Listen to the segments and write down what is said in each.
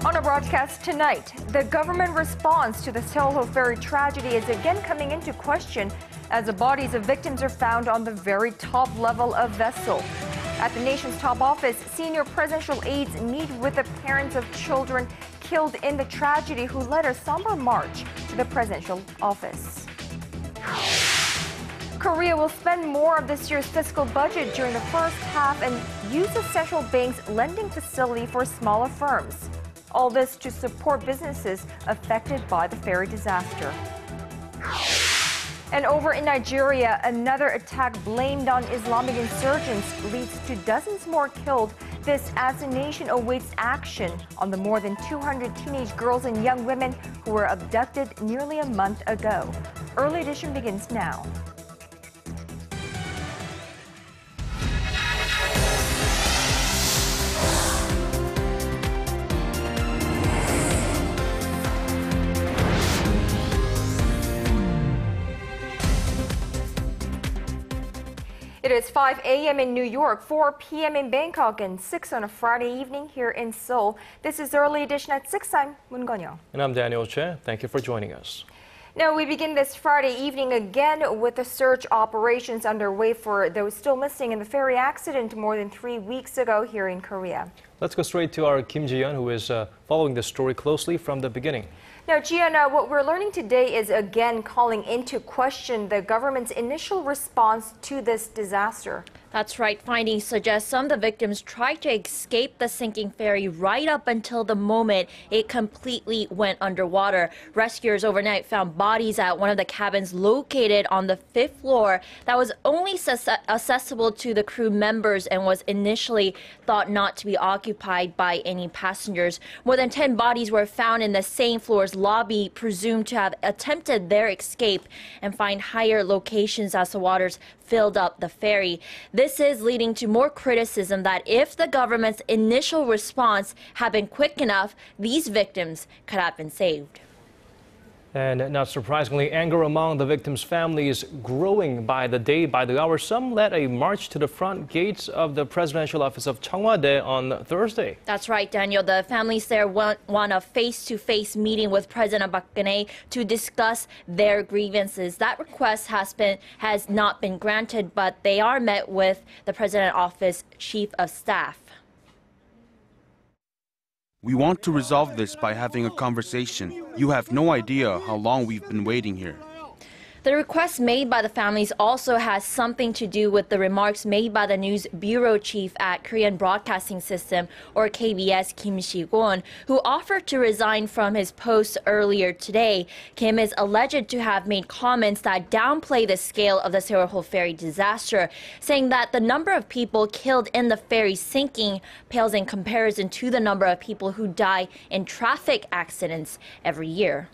On our broadcast tonight, the government response to the Sewol-ho ferry tragedy is again coming into question as the bodies of victims are found on the very top level of vessel. At the nation's top office, senior presidential aides meet with the parents of children killed in the tragedy who led a somber march to the presidential office. Korea will spend more of this year's fiscal budget during the first half and use the central bank's lending facility for smaller firms. All this to support businesses affected by the ferry disaster. And over in Nigeria, another attack blamed on Islamic insurgents leads to dozens more killed. This as the nation awaits action on the more than 200 teenage girls and young women who were abducted nearly a month ago. Early edition begins now. It is 5 a.m. in New York, 4 p.m. in Bangkok, and 6 on a Friday evening here in Seoul. This is Early Edition at 6. I'm Moon Gon-young. And I'm Daniel Che. Thank you for joining us. Now, we begin this Friday evening again with the search operations underway for those still missing in the ferry accident more than 3 weeks ago here in Korea. Let's go straight to our Jiyeon, who is following the story closely from the beginning. Now, Jiyeon, what we're learning today is again calling into question the government's initial response to this disaster. That's right. Findings suggest some of the victims tried to escape the sinking ferry right up until the moment it completely went underwater. Rescuers overnight found bodies at one of the cabins located on the 5th floor that was only accessible to the crew members and was initially thought not to be occupied by any passengers. More than 10 bodies were found in the same floor's lobby, presumed to have attempted their escape and find higher locations as the waters filled up the ferry. This is leading to more criticism that if the government's initial response had been quick enough, these victims could have been saved. And not surprisingly, anger among the victims' families growing by the day, by the hour. Some led a march to the front gates of the presidential office of Cheongwadae on Thursday. That's right, Daniel. The families there want a face-to-face meeting with President Park Geun-hye to discuss their grievances. That request has not been granted, but they are met with the president's office chief of staff. We want to resolve this by having a conversation. You have no idea how long we've been waiting here. The request made by the families also has something to do with the remarks made by the news bureau chief at Korean Broadcasting System, or KBS, Kim Si-kwon, who offered to resign from his post earlier today. Kim is alleged to have made comments that downplay the scale of the Sewol-ho ferry disaster, saying that the number of people killed in the ferry sinking pales in comparison to the number of people who die in traffic accidents every year.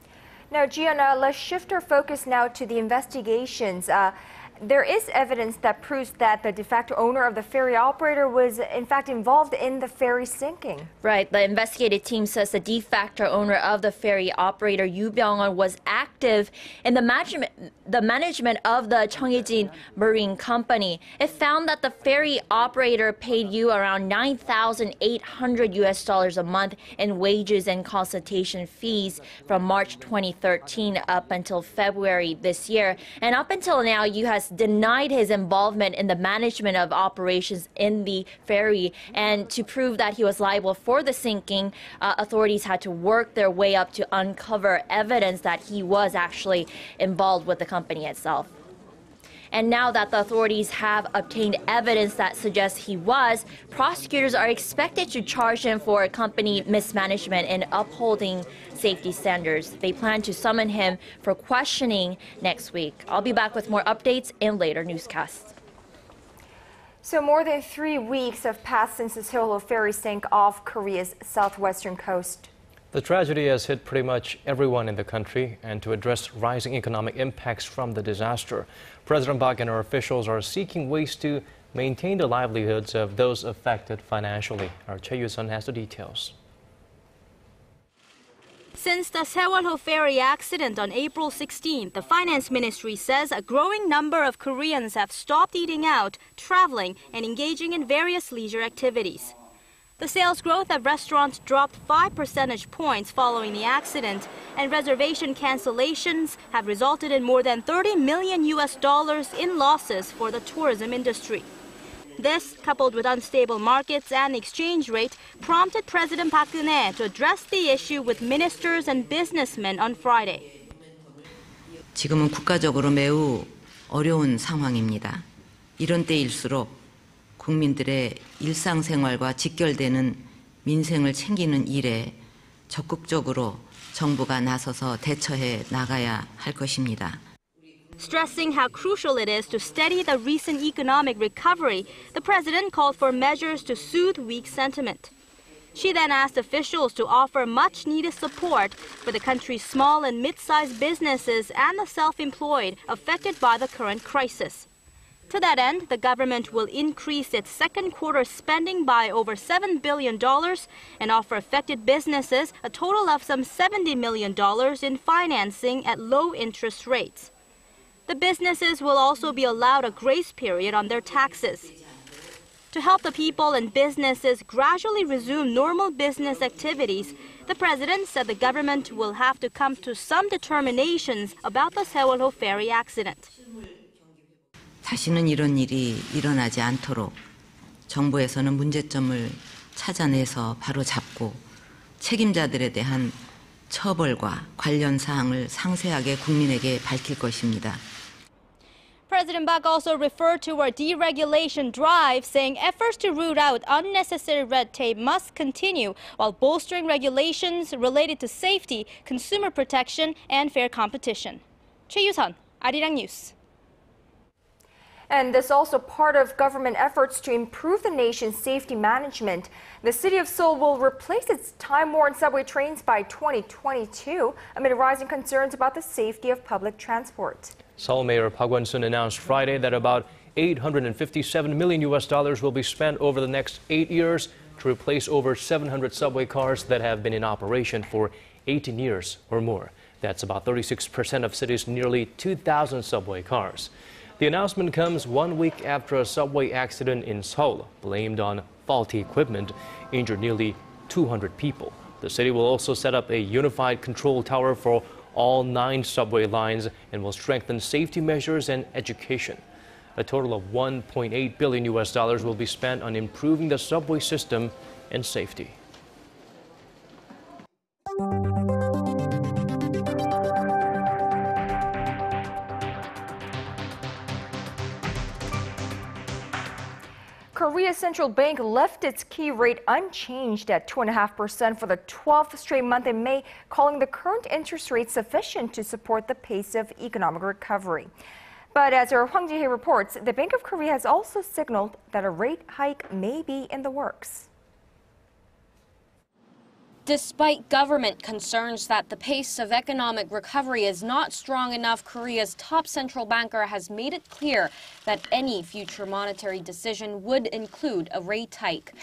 Now, Jiyeon, let's shift our focus now to the investigations. There is evidence that proves that the de facto owner of the ferry operator was, in fact, involved in the ferry sinking. Right. The investigative team says the de facto owner of the ferry operator, Yoo Byung-won, was active in the management of the Cheongjin Marine Company. It found that the ferry operator paid Yoo around $9,800 a month in wages and consultation fees from March 2013 up until February this year. And up until now, Yoo has denied his involvement in the management of operations in the ferry. And to prove that he was liable for the sinking, authorities had to work their way up to uncover evidence that he was actually involved with the company itself. And now that the authorities have obtained evidence that suggests he was, prosecutors are expected to charge him for company mismanagement and upholding safety standards. They plan to summon him for questioning next week. I'll be back with more updates in later newscasts. So more than 3 weeks have passed since the Sewol-ho ferry sank off Korea's southwestern coast. The tragedy has hit pretty much everyone in the country, and to address rising economic impacts from the disaster, President Park and her officials are seeking ways to maintain the livelihoods of those affected financially. Our Choi Yoo-sun has the details. Since the Sewol-ho ferry accident on April 16, the Finance Ministry says a growing number of Koreans have stopped eating out, traveling, and engaging in various leisure activities. The sales growth at restaurants dropped 5 percentage points following the accident, and reservation cancellations have resulted in more than $30 million in losses for the tourism industry. This, coupled with unstable markets and exchange rate, prompted President Park Geun-hye to address the issue with ministers and businessmen on Friday. 지금은 국가적으로 매우 어려운 상황입니다. 이런 때일수록 국민들의 일상생활과 직결되는 민생을 챙기는 일에 적극적으로 정부가 나서서 대처해 나가야 할 것입니다. Stressing how crucial it is to steady the recent economic recovery, the president called for measures to soothe weak sentiment. She then asked officials to offer much-needed support for the country's small and mid-sized businesses and the self-employed affected by the current crisis. To that end, the government will increase its second quarter spending by over $7 billion and offer affected businesses a total of some $70 million in financing at low interest rates. The businesses will also be allowed a grace period on their taxes. To help the people and businesses gradually resume normal business activities, the president said the government will have to come to some determinations about the Sewol-ho ferry accident. 다시는 이런 일이 일어나지 않도록 정부에서는 문제점을 찾아내서 바로 잡고 책임자들에 대한 처벌과 관련 사항을 상세하게 국민에게 밝힐 것입니다. President Park also referred to a deregulation drive, saying efforts to root out unnecessary red tape must continue while bolstering regulations related to safety, consumer protection, and fair competition. Choi Yu-sun, Arirang News. And this also part of government efforts to improve the nation's safety management. The city of Seoul will replace its time-worn subway trains by 2022 amid rising concerns about the safety of public transport. Seoul Mayor Park Won-sun announced Friday that about $857 million will be spent over the next 8 years to replace over 700 subway cars that have been in operation for 18 years or more. That's about 36% of city's nearly 2,000 subway cars. The announcement comes 1 week after a subway accident in Seoul, blamed on faulty equipment, injured nearly 200 people. The city will also set up a unified control tower for all 9 subway lines and will strengthen safety measures and education. A total of $1.8 billion will be spent on improving the subway system and safety. Korea's central bank left its key rate unchanged at 2.5% for the 12th straight month in May, calling the current interest rate sufficient to support the pace of economic recovery. But as our Hwang Ji-hye reports, the Bank of Korea has also signaled that a rate hike may be in the works. Despite government concerns that the pace of economic recovery is not strong enough, Korea's top central banker has made it clear that any future monetary decision would include a rate hike.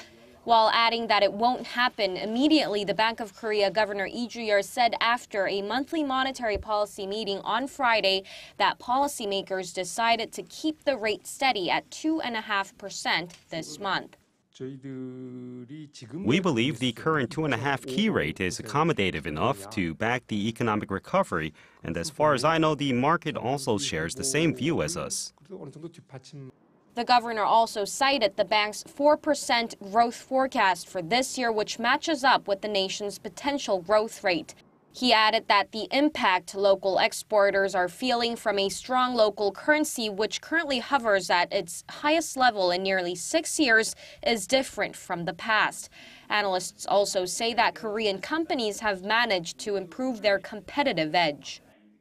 While adding that it won't happen immediately, the Bank of Korea Governor Lee Ju-yeol said after a monthly monetary policy meeting on Friday that policymakers decided to keep the rate steady at 2.5% this month. We believe the current 2.5 key rate is accommodative enough to back the economic recovery, and as far as I know, the market also shares the same view as us. The governor also cited the bank's 4% growth forecast for this year, which matches up with the nation's potential growth rate. He added that the impact local exporters are feeling from a strong local currency, which currently hovers at its highest level in nearly 6 years, is different from the past. Analysts also say that Korean companies have managed to improve their competitive edge.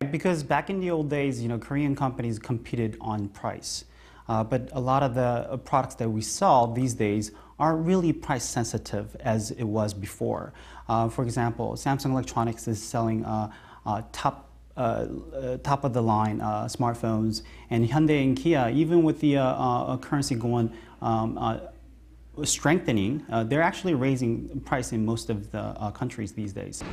Because back in the old days, Korean companies competed on price. But a lot of the products that we sell these days aren't really price sensitive as it was before. For example, Samsung Electronics is selling top of the line smartphones, and Hyundai and Kia, even with the currency going strengthening, they're actually raising price in most of the countries these days.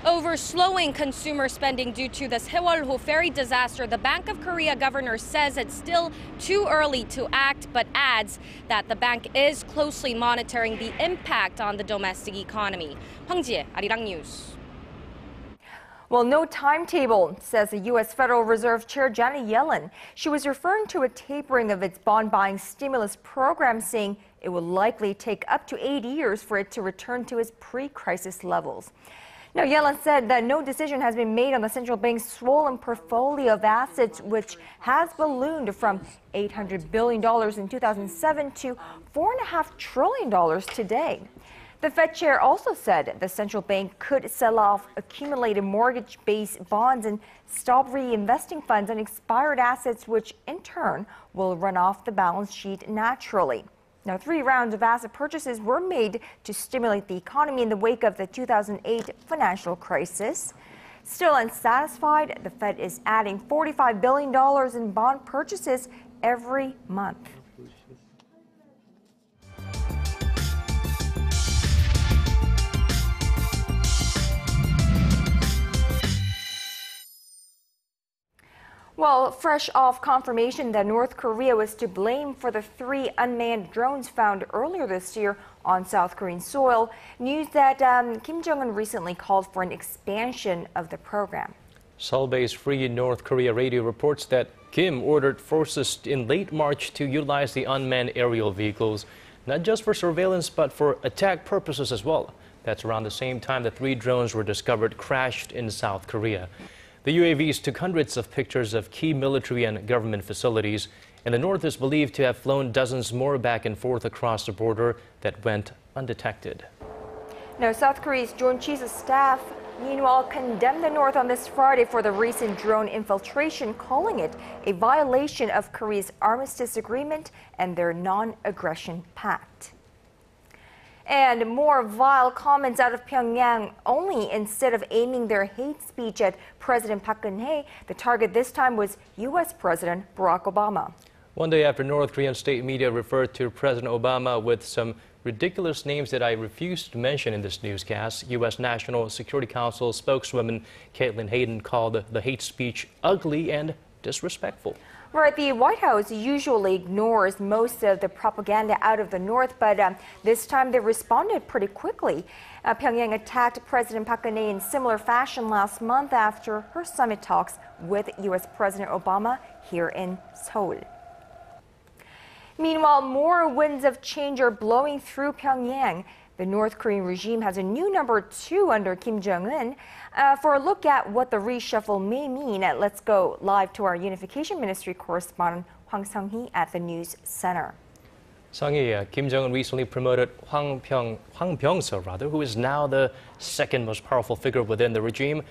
Over slowing consumer spending due to the Sewol-ho ferry disaster, the Bank of Korea governor says it's still too early to act, but adds that the bank is closely monitoring the impact on the domestic economy. Hwang Jie, Arirang News. Well, no timetable, says the U.S. Federal Reserve Chair Janet Yellen. She was referring to a tapering of its bond-buying stimulus program, saying it will likely take up to 8 years for it to return to its pre-crisis levels. Now, Yellen said that no decision has been made on the central bank's swollen portfolio of assets, which has ballooned from $800 billion in 2007 to $4.5 trillion today. The Fed chair also said the central bank could sell off accumulated mortgage-based bonds and stop reinvesting funds on expired assets, which in turn will run off the balance sheet naturally. Now, 3 rounds of asset purchases were made to stimulate the economy in the wake of the 2008 financial crisis. Still unsatisfied, the Fed is adding $45 billion in bond purchases every month. Well, fresh off confirmation that North Korea was to blame for the 3 unmanned drones found earlier this year on South Korean soil, news that Kim Jong-un recently called for an expansion of the program. Seoul-based Free North Korea radio reports that Kim ordered forces in late March to utilize the unmanned aerial vehicles, not just for surveillance, but for attack purposes as well. That's around the same time the 3 drones were discovered crashed in South Korea. The UAVs took hundreds of pictures of key military and government facilities, and the North is believed to have flown dozens more back and forth across the border that went undetected. Now, South Korea's Joint Chiefs of Staff, meanwhile, condemned the North on this Friday for the recent drone infiltration, calling it a violation of Korea's armistice agreement and their non-aggression pact. And more vile comments out of Pyongyang only. Instead of aiming their hate speech at President Park Geun-hye, the target this time was U.S. President Barack Obama. One day after North Korean state media referred to President Obama with some ridiculous names that I refuse to mention in this newscast, U.S. National Security Council spokeswoman Caitlin Hayden called the hate speech ugly and disrespectful. Right, the White House usually ignores most of the propaganda out of the North, but this time they responded pretty quickly. Pyongyang attacked President Park Geun-hye in similar fashion last month after her summit talks with U.S. President Obama here in Seoul. Meanwhile, more winds of change are blowing through Pyongyang. The North Korean regime has a new number 2 under Kim Jong-un. For a look at what the reshuffle may mean, let's go live to our Unification Ministry correspondent Hwang Sung-hee at the News Center. Sung-hee, Kim Jong-un recently promoted Hwang Byung-seo, who is now the 2nd most powerful figure within the regime.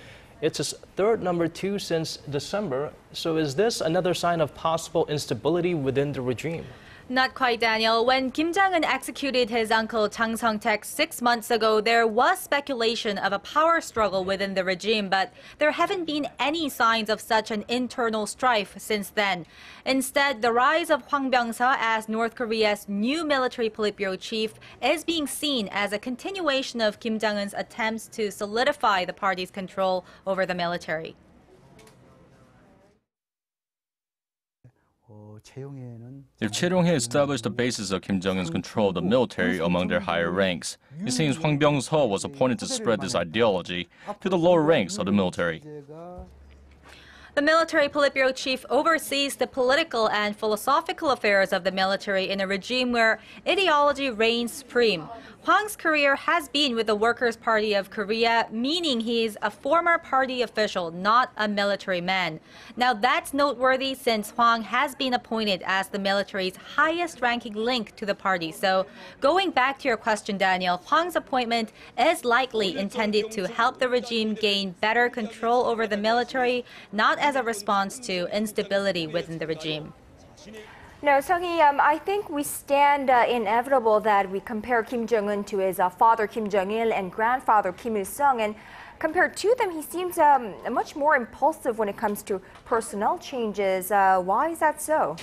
It's his 3rd number 2 since December. So is this another sign of possible instability within the regime? Not quite, Daniel. When Kim Jong-un executed his uncle Chang Sung-taek 6 months ago, there was speculation of a power struggle within the regime, but there haven't been any signs of such an internal strife since then. Instead, the rise of Hwang Byung-seo as North Korea's new military Politburo chief is being seen as a continuation of Kim Jong-un's attempts to solidify the party's control over the military. If Chae-ryong-hae established the basis of Kim Jong-un's control of the military among their higher ranks, it seems Hwang Byung-seo was appointed to spread this ideology to the lower ranks of the military. The military Politburo chief oversees the political and philosophical affairs of the military in a regime where ideology reigns supreme. Hwang's career has been with the Workers' Party of Korea, meaning he is a former party official, not a military man. Now that's noteworthy since Hwang has been appointed as the military's highest-ranking link to the party. So going back to your question, Daniel, Hwang's appointment is likely intended to help the regime gain better control over the military, not as a response to instability within the regime. No, Sung-hee, I think we stand inevitable that we compare Kim Jong-un to his father Kim Jong-il and grandfather Kim Il-sung, and Compared to them, he seems much more impulsive when it comes to personnel changes. Why is that so?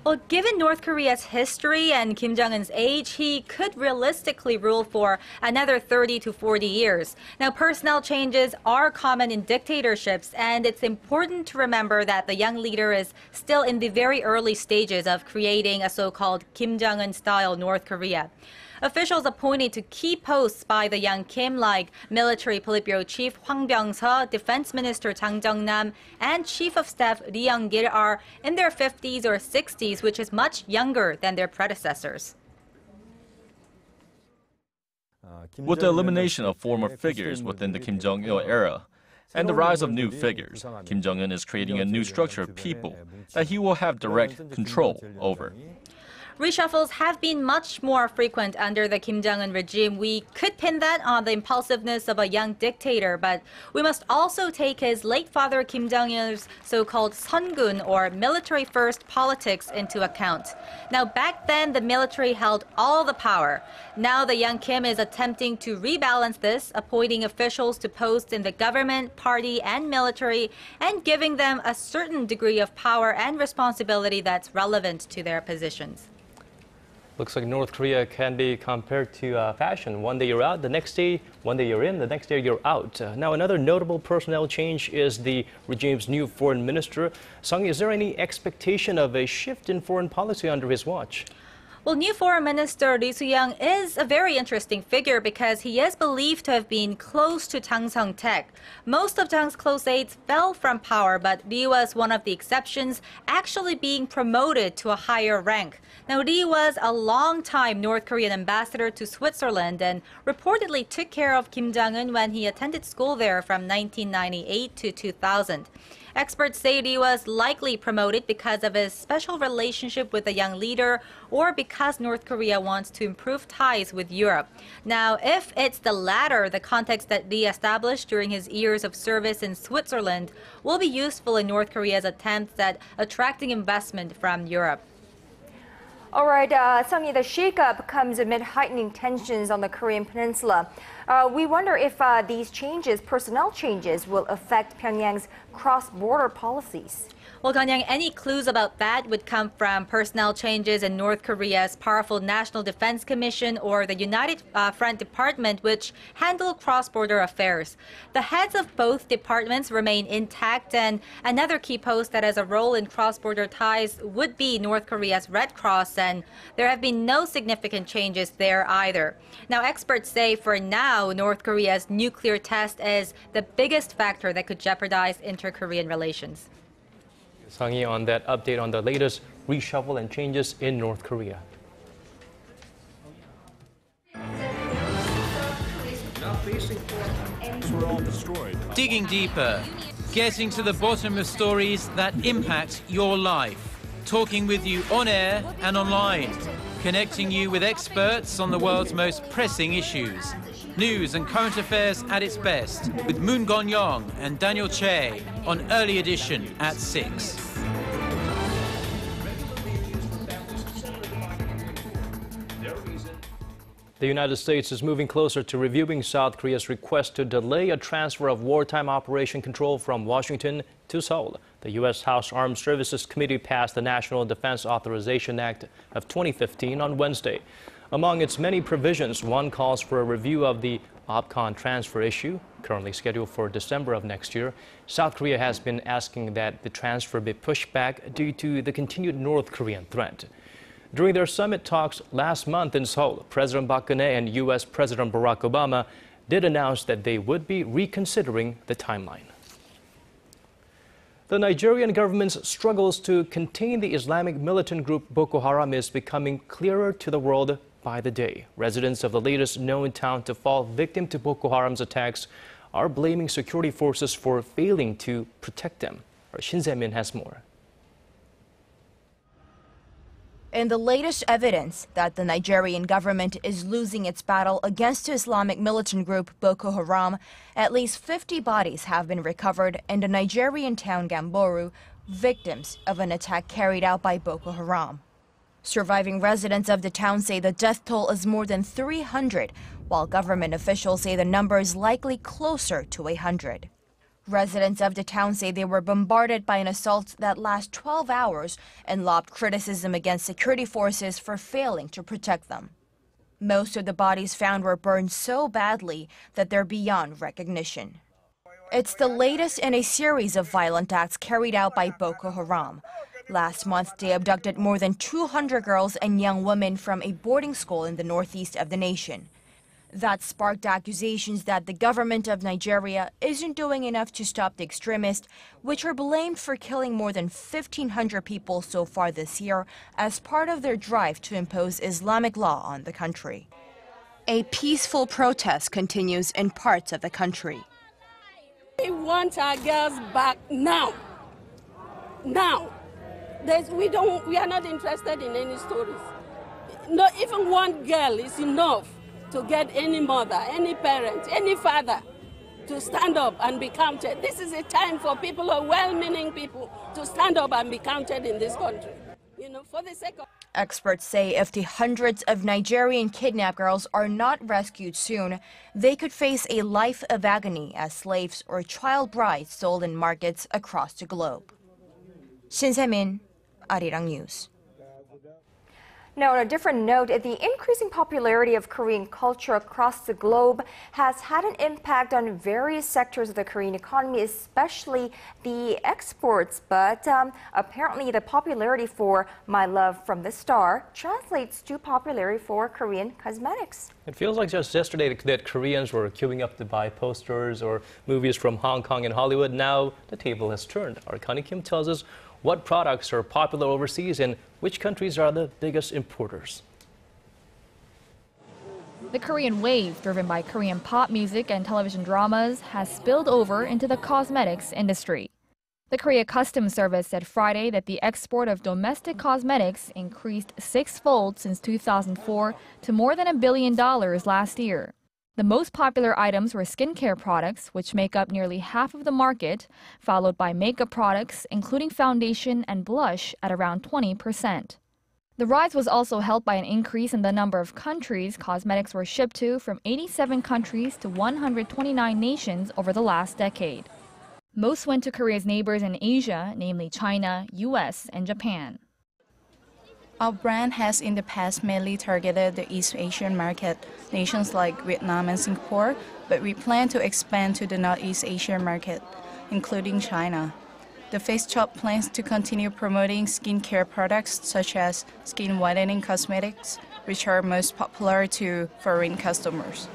Well, given North Korea's history and Kim Jong-un's age, he could realistically rule for another 30 to 40 years. Now, personnel changes are common in dictatorships, and it's important to remember that the young leader is still in the very early stages of creating a so-called Kim Jong-un-style North Korea. Officials appointed to key posts by the young Kim, like Military Politburo Chief Hwang Byung-seo, Defense Minister Jang Jong-nam, and Chief of Staff Ri Young-gil, are in their 50s or 60s, which is much younger than their predecessors. With the elimination of former figures within the Kim Jong-il era and the rise of new figures, Kim Jong-un is creating a new structure of people that he will have direct control over. Reshuffles have been much more frequent under the Kim Jong-un regime. We could pin that on the impulsiveness of a young dictator, but we must also take his late father Kim Jong-il's so-called Sungun, or military-first politics, into account. Now, back then, the military held all the power. Now, the young Kim is attempting to rebalance this, appointing officials to posts in the government, party, and military, and giving them a certain degree of power and responsibility that's relevant to their positions. Looks like North Korea can be compared to fashion. One day you're out, the next day, one day you're in, the next day you're out. Now, another notable personnel change is the regime's new foreign minister. Sung, is there any expectation of a shift in foreign policy under his watch? Well, new Foreign Minister Lee Soo-young is a very interesting figure because he is believed to have been close to Jang Sung-taek. Most of Jang's close aides fell from power, but Lee was one of the exceptions, actually being promoted to a higher rank. Now, Lee was a long-time North Korean ambassador to Switzerland and reportedly took care of Kim Jong-un when he attended school there from 1998 to 2000. Experts say Lee was likely promoted because of his special relationship with the young leader or because North Korea wants to improve ties with Europe. Now, if it's the latter, the context that Lee established during his years of service in Switzerland will be useful in North Korea's attempts at attracting investment from Europe. All right, Sung-hee, the shakeup comes amid heightening tensions on the Korean peninsula. We wonder if these changes, personnel changes, will affect Pyongyang's cross-border policies. Well, Ganyang, any clues about that would come from personnel changes in North Korea's powerful National Defense Commission or the United Front Department, which handle cross-border affairs. The heads of both departments remain intact, and another key post that has a role in cross-border ties would be North Korea's Red Cross, and there have been no significant changes there either. Now, experts say for now, North Korea's nuclear test is the biggest factor that could jeopardize inter-Korean relations. Sung-hee on that update on the latest reshuffle and changes in North Korea. Digging deeper, getting to the bottom of stories that impact your life. Talking with you on air and online. Connecting you with experts on the world's most pressing issues. News and current affairs at its best with Moon Gon-young and Daniel Che on Early Edition at 6. The United States is moving closer to reviewing South Korea's request to delay a transfer of wartime operation control from Washington to Seoul. The U.S. House Armed Services Committee passed the National Defense Authorization Act of 2015 on Wednesday. Among its many provisions, one calls for a review of the OPCON transfer issue, currently scheduled for December of next year. South Korea has been asking that the transfer be pushed back due to the continued North Korean threat. During their summit talks last month in Seoul, President Park Geun-hye and U.S. President Barack Obama did announce that they would be reconsidering the timeline. The Nigerian government's struggles to contain the Islamic militant group Boko Haram is becoming clearer to the world by the day. Residents of the latest known town to fall victim to Boko Haram's attacks are blaming security forces for failing to protect them. Our Shin Se-min has more. In the latest evidence that the Nigerian government is losing its battle against the Islamic militant group Boko Haram, at least 50 bodies have been recovered in the Nigerian town Gamboru, victims of an attack carried out by Boko Haram. Surviving residents of the town say the death toll is more than 300, while government officials say the number is likely closer to 100. Residents of the town say they were bombarded by an assault that lasted 12 hours and lobbed criticism against security forces for failing to protect them. Most of the bodies found were burned so badly that they're beyond recognition. It's the latest in a series of violent acts carried out by Boko Haram. Last month, they abducted more than 200 girls and young women from a boarding school in the northeast of the nation. That sparked accusations that the government of Nigeria isn't doing enough to stop the extremists, which are blamed for killing more than 1,500 people so far this year as part of their drive to impose Islamic law on the country. A peaceful protest continues in parts of the country. We want our girls back now. Now. We are not interested in any stories. Not even one girl is enough to get any mother, any parent, any father to stand up and be counted. This is a time for people, or well-meaning people, to stand up and be counted in this country. For the sake of... Experts say if the hundreds of Nigerian kidnapped girls are not rescued soon, they could face a life of agony as slaves or child brides sold in markets across the globe. Shin Se-min, Arirang News. Now, on a different note, the increasing popularity of Korean culture across the globe has had an impact on various sectors of the Korean economy, especially the exports. But apparently the popularity for My Love from the Star translates to popularity for Korean cosmetics. It feels like just yesterday that Koreans were queuing up to buy posters or movies from Hong Kong and Hollywood. Now the table has turned. Our Connie Kim tells us what products are popular overseas and which countries are the biggest importers. The Korean wave, driven by Korean pop music and television dramas, has spilled over into the cosmetics industry. The Korea Customs Service said Friday that the export of domestic cosmetics increased sixfold since 2004 to more than $1 billion last year. The most popular items were skincare products, which make up nearly half of the market, followed by makeup products, including foundation and blush, at around 20%. The rise was also helped by an increase in the number of countries cosmetics were shipped to, from 87 countries to 129 nations over the last decade. Most went to Korea's neighbors in Asia, namely China, US, and Japan. Our brand has in the past mainly targeted the East Asian market, nations like Vietnam and Singapore, but we plan to expand to the Northeast Asian market, including China. The Face Shop plans to continue promoting skincare products such as skin whitening cosmetics, which are most popular to foreign customers.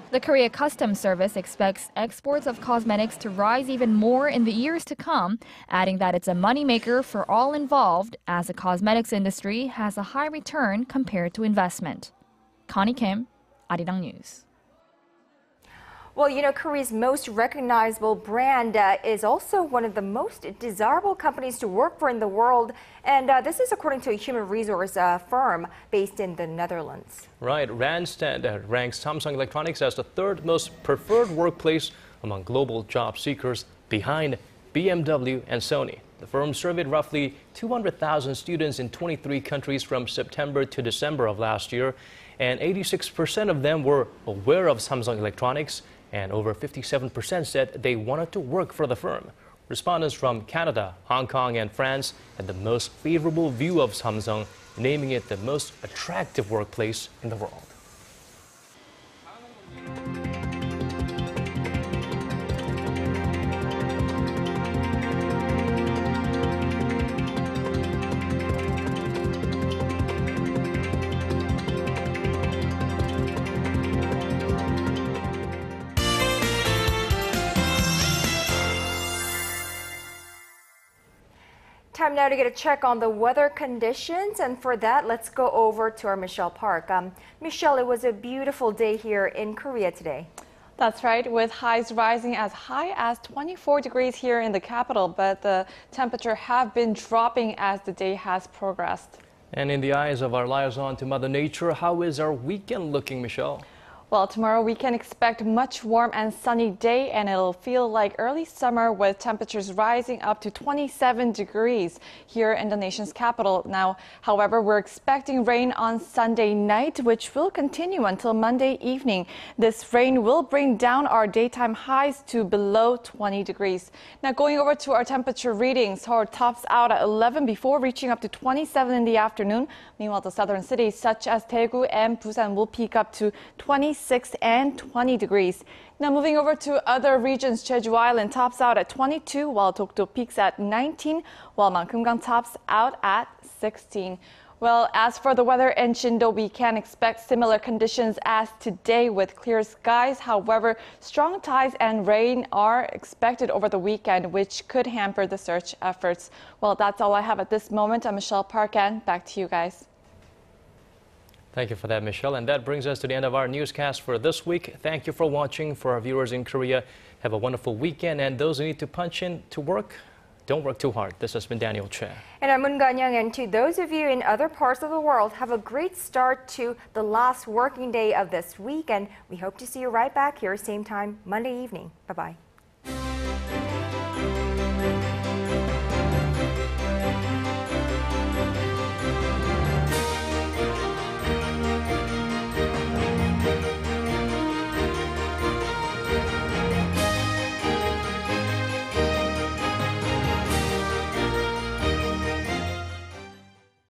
The Korea Customs Service expects exports of cosmetics to rise even more in the years to come, adding that it's a moneymaker for all involved, as the cosmetics industry has a high return compared to investment. Connie Kim, Arirang News. Well, Korea's most recognizable brand is also one of the most desirable companies to work for in the world. And this is according to a human resource firm based in the Netherlands. Right. Randstad ranks Samsung Electronics as the third most preferred workplace among global job seekers, behind BMW and Sony. The firm surveyed roughly 200,000 students in 23 countries from September to December of last year, and 86% of them were aware of Samsung Electronics, and over 57% said they wanted to work for the firm. Respondents from Canada, Hong Kong, and France had the most favorable view of Samsung, naming it the most attractive workplace in the world. Time now to get a check on the weather conditions, and for that, let's go over to our Michelle Park. Michelle, it was a beautiful day here in Korea today. That's right, with highs rising as high as 24 degrees here in the capital, but the temperature have been dropping as the day has progressed. And in the eyes of our liaison to Mother Nature, how is our weekend looking, Michelle? Well, tomorrow we can expect much warm and sunny day, and it'll feel like early summer with temperatures rising up to 27 degrees here in the nation's capital. Now, however, we're expecting rain on Sunday night, which will continue until Monday evening. This rain will bring down our daytime highs to below 20 degrees. Now, going over to our temperature readings, Seoul tops out at 11 before reaching up to 27 in the afternoon. Meanwhile, the southern cities such as Daegu and Busan will peak up to 26 and 20 degrees. Now moving over to other regions, Jeju Island tops out at 22, while Dokdo peaks at 19, while Mankumgang tops out at 16. Well, as for the weather in Shindo, we can expect similar conditions as today with clear skies. However, strong tides and rain are expected over the weekend, which could hamper the search efforts. Well, that's all I have at this moment. I'm Michelle Park, and back to you guys. Thank you for that, Michelle. And that brings us to the end of our newscast for this week. Thank you for watching. For our viewers in Korea, have a wonderful weekend. And those who need to punch in to work, don't work too hard. This has been Daniel Che. And I'm Moon Ganyang. And to those of you in other parts of the world, have a great start to the last working day of this week. And we hope to see you right back here, same time Monday evening. Bye-bye.